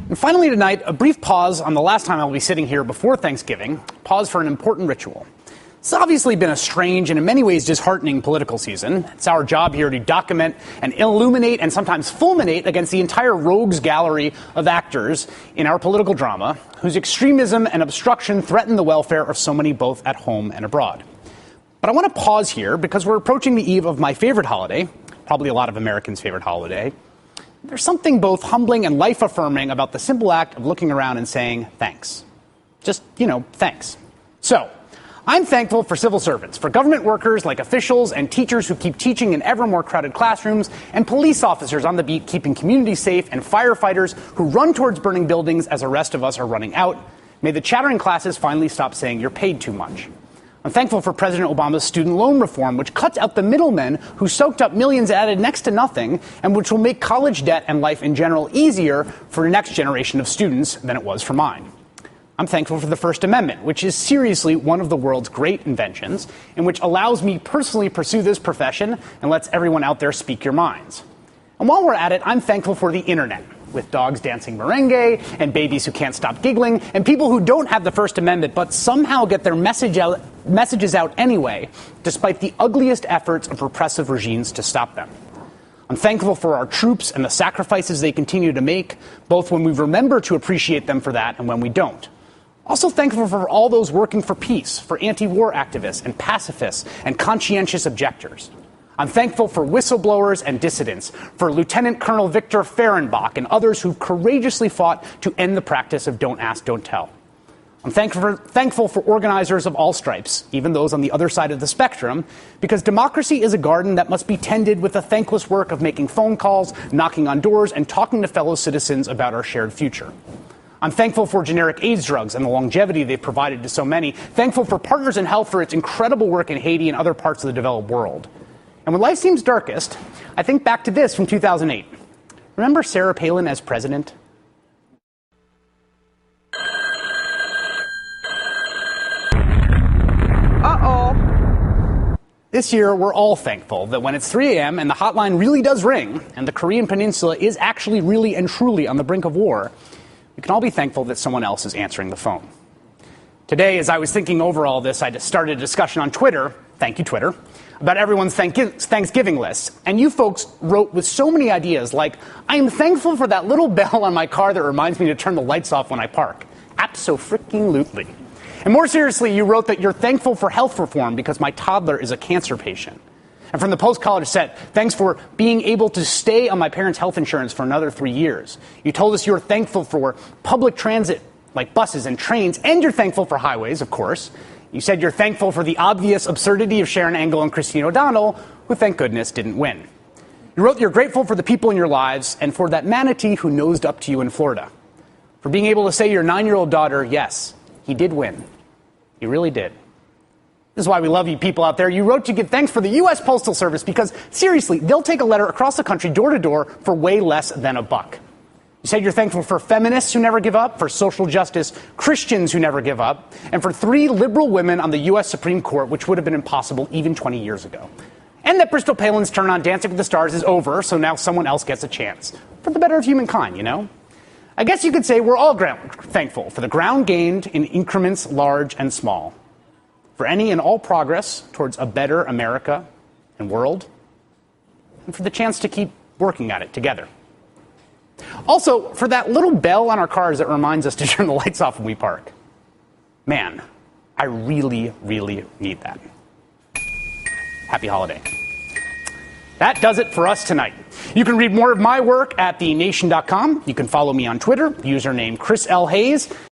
And finally tonight, a brief pause on the last time I'll be sitting here before Thanksgiving, pause for an important ritual. It's obviously been a strange and in many ways disheartening political season. It's our job here to document and illuminate and sometimes fulminate against the entire rogues gallery of actors in our political drama whose extremism and obstruction threaten the welfare of so many both at home and abroad. But I want to pause here because we're approaching the eve of my favorite holiday, probably a lot of Americans' favorite holiday. There's something both humbling and life-affirming about the simple act of looking around and saying thanks. Just, thanks. So, I'm thankful for civil servants, for government workers like officials and teachers who keep teaching in ever more crowded classrooms, and police officers on the beat keeping communities safe, and firefighters who run towards burning buildings as the rest of us are running out. May the chattering classes finally stop saying you're paid too much. I'm thankful for President Obama's student loan reform, which cuts out the middlemen who soaked up millions added next to nothing, and which will make college debt and life in general easier for the next generation of students than it was for mine. I'm thankful for the First Amendment, which is seriously one of the world's great inventions, and which allows me personally pursue this profession and lets everyone out there speak your minds. And while we're at it, I'm thankful for the internet, with dogs dancing merengue and babies who can't stop giggling and people who don't have the First Amendment but somehow get their messages out anyway, despite the ugliest efforts of repressive regimes to stop them. I'm thankful for our troops and the sacrifices they continue to make, both when we remember to appreciate them for that and when we don't. Also thankful for all those working for peace, for anti-war activists and pacifists and conscientious objectors. I'm thankful for whistleblowers and dissidents, for Lieutenant Colonel Victor Fehrenbach and others who courageously fought to end the practice of don't ask, don't tell. I'm thankful for organizers of all stripes, even those on the other side of the spectrum, because democracy is a garden that must be tended with the thankless work of making phone calls, knocking on doors, and talking to fellow citizens about our shared future. I'm thankful for generic AIDS drugs and the longevity they've provided to so many. Thankful for Partners in Health for its incredible work in Haiti and other parts of the developed world. And when life seems darkest, I think back to this from 2008. Remember Sarah Palin as president? Uh-oh. This year, we're all thankful that when it's 3 a.m. and the hotline really does ring, and the Korean Peninsula is actually really and truly on the brink of war, we can all be thankful that someone else is answering the phone. Today, as I was thinking over all this, I just started a discussion on Twitter, thank you Twitter, about everyone's Thanksgiving list. And you folks wrote with so many ideas like, I am thankful for that little bell on my car that reminds me to turn the lights off when I park. Abso-freaking-lutely. And more seriously, you wrote that you're thankful for health reform because my toddler is a cancer patient. And from the post-college set, thanks for being able to stay on my parents' health insurance for another 3 years. You told us you're thankful for public transit, like buses and trains, and you're thankful for highways, of course. You said you're thankful for the obvious absurdity of Sharon Angle and Christine O'Donnell, who, thank goodness, didn't win. You wrote you're grateful for the people in your lives and for that manatee who nosed up to you in Florida. For being able to say to your 9-year-old daughter, yes, he did win. He really did. This is why we love you people out there. You wrote to give thanks for the U.S. Postal Service because, seriously, they'll take a letter across the country door to door for way less than $1. You said you're thankful for feminists who never give up, for social justice Christians who never give up, and for 3 liberal women on the U.S. Supreme Court, which would have been impossible even 20 years ago. And that Bristol Palin's turn on Dancing with the Stars is over, so now someone else gets a chance. For the better of humankind, I guess you could say we're all thankful for the ground gained in increments large and small, for any and all progress towards a better America and world, and for the chance to keep working at it together. Also, for that little bell on our cars that reminds us to turn the lights off when we park. Man, I really, really need that. Happy holiday. That does it for us tonight. You can read more of my work at thenation.com. You can follow me on Twitter, username Chris L. Hayes.